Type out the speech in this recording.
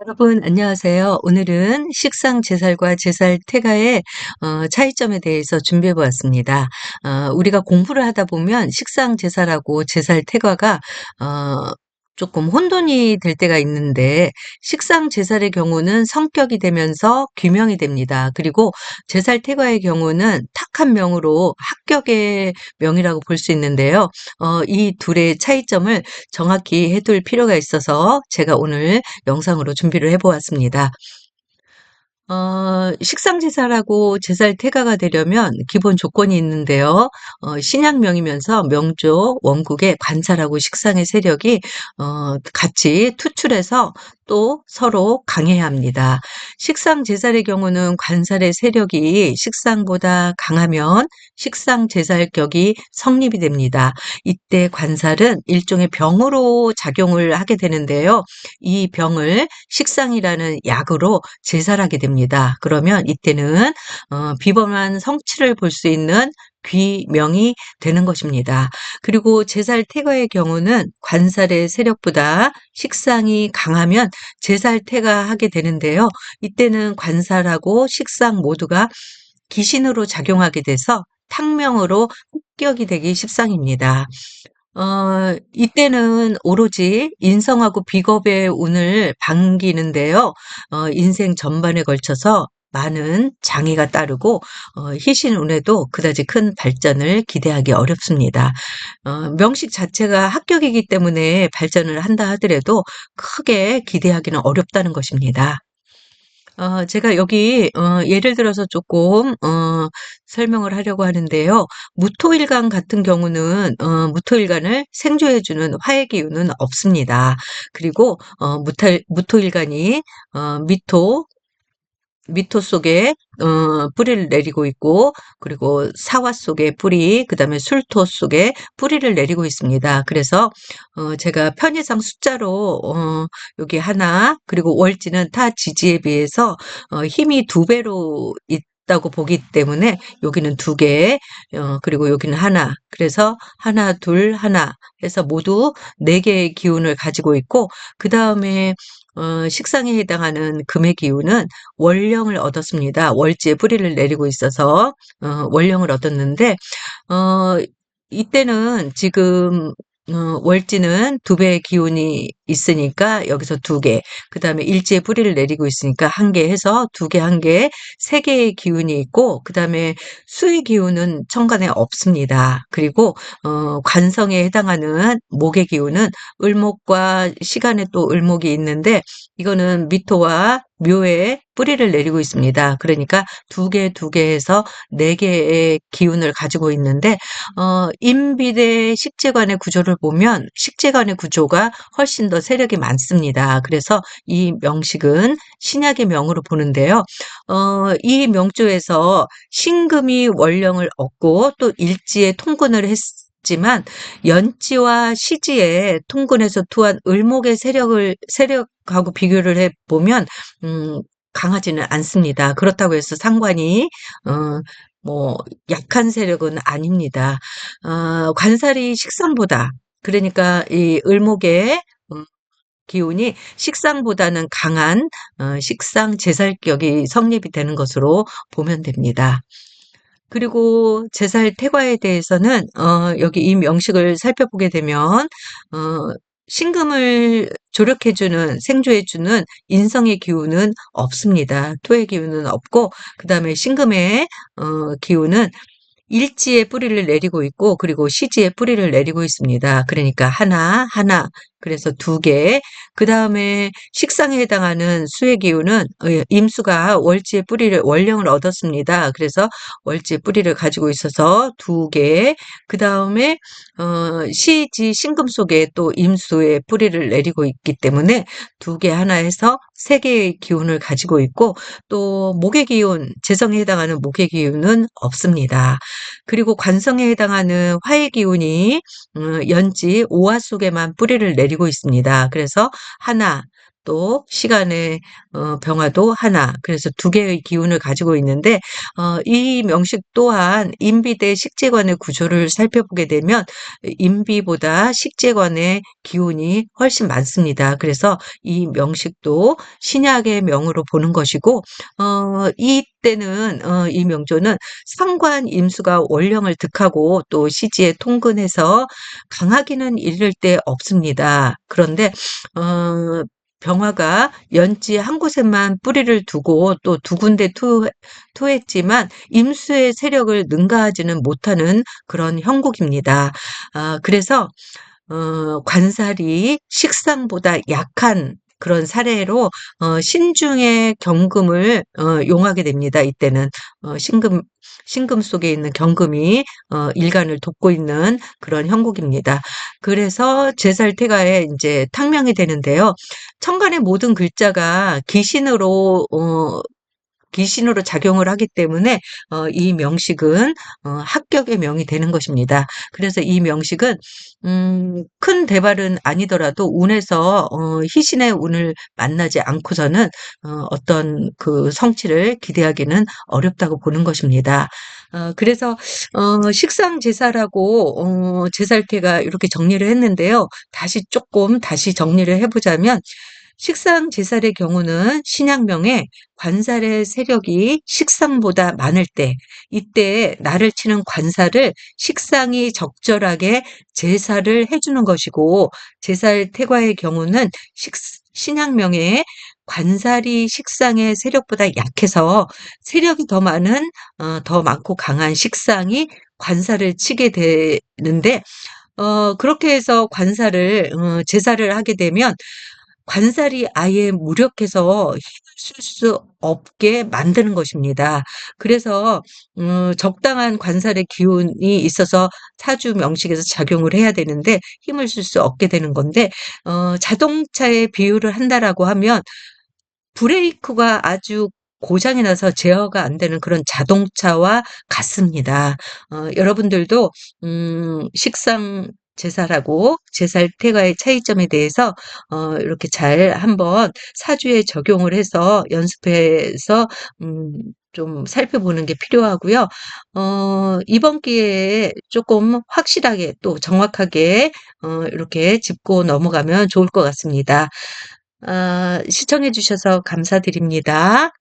여러분 안녕하세요. 오늘은 식상제살과 제살태가의 차이점에 대해서 준비해 보았습니다. 우리가 공부를 하다 보면 식상제살하고 제살태가가 어 조금 혼돈이 될 때가 있는데, 식상제살의 경우는 성격이 되면서 귀명이 됩니다. 그리고 제살태가의 경우는 탁한 명으로 합격의 명이라고 볼 수 있는데요. 이 둘의 차이점을 정확히 해둘 필요가 있어서 제가 오늘 영상으로 준비를 해 보았습니다. 식상제사라고 제살 태가가 되려면 기본 조건이 있는데요. 신약명이면서 명조, 원국의 관살하고 식상의 세력이 같이 투출해서 또 서로 강해야 합니다. 식상제살의 경우는 관살의 세력이 식상보다 강하면 식상제살격이 성립이 됩니다. 이때 관살은 일종의 병으로 작용을 하게 되는데요. 이 병을 식상이라는 약으로 제살하게 됩니다. 그러면 이때는 비범한 성취를 볼 수 있는 귀명이 되는 것입니다. 그리고 제살 태가의 경우는 관살의 세력보다 식상이 강하면 제살 태가하게 되는데요. 이때는 관살하고 식상 모두가 기신으로 작용하게 돼서 탕명으로 합격이 되기 십상입니다. 이때는 오로지 인성하고 비겁의 운을 반기는데요. 인생 전반에 걸쳐서 많은 장애가 따르고 희신운에도 그다지 큰 발전을 기대하기 어렵습니다. 명식 자체가 합격이기 때문에 발전을 한다 하더라도 크게 기대하기는 어렵다는 것입니다. 제가 여기 예를 들어서 조금 설명을 하려고 하는데요. 무토일간 같은 경우는 무토일간을 생조해 주는 화의 기운은 없습니다. 그리고 무토일간이 미토 속에 뿌리를 내리고 있고, 그리고 사화 속에 뿌리, 그다음에 술토 속에 뿌리를 내리고 있습니다. 그래서 제가 편의상 숫자로 여기 하나, 그리고 월지는 타 지지에 비해서 힘이 두 배로 있다고 보기 때문에 여기는 두 개, 그리고 여기는 하나. 그래서 하나, 둘, 하나 해서 모두 네 개의 기운을 가지고 있고, 그다음에 식상에 해당하는 금의 기운은 월령을 얻었습니다. 월지에 뿌리를 내리고 있어서 월령을 얻었는데, 어 이때는 지금 월지는 두 배의 기운이 있으니까 여기서 두 개, 그다음에 일지에 뿌리를 내리고 있으니까 한 개 해서 두 개, 한 개, 세 개의 기운이 있고, 그다음에 수의 기운은 천간에 없습니다. 그리고 관성에 해당하는 목의 기운은 을목과 시간에 또 을목이 있는데, 이거는 미토와 묘에 뿌리를 내리고 있습니다. 그러니까 두 개, 두 개 해서 네 개의 기운을 가지고 있는데, 임비대 식재관의 구조를 보면 식재관의 구조가 훨씬 더 세력이 많습니다. 그래서 이 명식은 신약의 명으로 보는데요. 이 명조에서 신금이 월령을 얻고 또 일지에 통근을 했지만, 연지와 시지에 통근해서 투한 을목의 세력하고 비교를 해 보면 강하지는 않습니다. 그렇다고 해서 상관이 어 뭐 약한 세력은 아닙니다. 관살이 식상보다, 그러니까 이 을목의 기운이 식상보다는 강한 식상 제살격이 성립이 되는 것으로 보면 됩니다. 그리고 제살 태과에 대해서는 여기 이 명식을 살펴보게 되면 신금을 조력해 주는, 생조해 주는 인성의 기운은 없습니다. 토의 기운은 없고, 그다음에 신금의 기운은 일지에 뿌리를 내리고 있고, 그리고 시지에 뿌리를 내리고 있습니다. 그러니까 하나, 하나. 그래서 두 개. 그다음에 식상에 해당하는 수의 기운은 임수가 월지에 뿌리를, 월령을 얻었습니다. 그래서 월지에 뿌리를 가지고 있어서 두 개. 그다음에 시지 신금 속에 또 임수의 뿌리를 내리고 있기 때문에 두 개 하나 해서 세 개의 기운을 가지고 있고, 또 목의 기운, 재성에 해당하는 목의 기운은 없습니다. 그리고 관성에 해당하는 화의 기운이 연지 오화 속에만 뿌리를 내리고 있습니다. 그래서 하나, 또 시간의 병화도 하나. 그래서 두 개의 기운을 가지고 있는데 이 명식 또한 인비 대 식재관의 구조를 살펴보게 되면 인비보다 식재관의 기운이 훨씬 많습니다. 그래서 이 명식도 신약의 명으로 보는 것이고 이때는 이 명조는 상관 임수가 원령을 득하고 또 시지에 통근해서 강하기는 이를 데 없습니다. 그런데 병화가 연지 한 곳에만 뿌리를 두고 또 두 군데 투했지만 임수의 세력을 능가하지는 못하는 그런 형국입니다. 그래서 관살이 식상보다 약한 그런 사례로 신중의 경금을 용하게 됩니다. 이때는 신금 속에 있는 경금이 일간을 돕고 있는 그런 형국입니다. 그래서 제살태가에 이제 탕명이 되는데요. 천간의 모든 글자가 기신으로 작용을 하기 때문에 이 명식은 합격의 명이 되는 것입니다. 그래서 이 명식은 큰 대발은 아니더라도 운에서 희신의 운을 만나지 않고서는 어떤 그 성취를 기대하기는 어렵다고 보는 것입니다. 그래서 식상제사라고 제살태가 이렇게 정리를 했는데요. 다시 정리를 해보자면 식상제살의 경우는 신약명에 관살의 세력이 식상보다 많을 때, 이때 날을 치는 관살을 식상이 적절하게 제사를 해주는 것이고, 제살 태과의 경우는 신약명에 관살이 식상의 세력보다 약해서 세력이 더 많고 강한 식상이 관살을 치게 되는데, 그렇게 해서 제사를 하게 되면 관살이 아예 무력해서 힘을 쓸 수 없게 만드는 것입니다. 그래서 적당한 관살의 기운이 있어서 사주 명식에서 작용을 해야 되는데 힘을 쓸 수 없게 되는 건데 자동차에 비유를 한다라고 하면 브레이크가 아주 고장이 나서 제어가 안 되는 그런 자동차와 같습니다. 여러분들도 식상 제사라고 제살태가의 차이점에 대해서 이렇게 잘 한번 사주에 적용을 해서 연습해서 좀 살펴보는 게 필요하고요. 이번 기회에 조금 확실하게 또 정확하게 이렇게 짚고 넘어가면 좋을 것 같습니다. 시청해 주셔서 감사드립니다.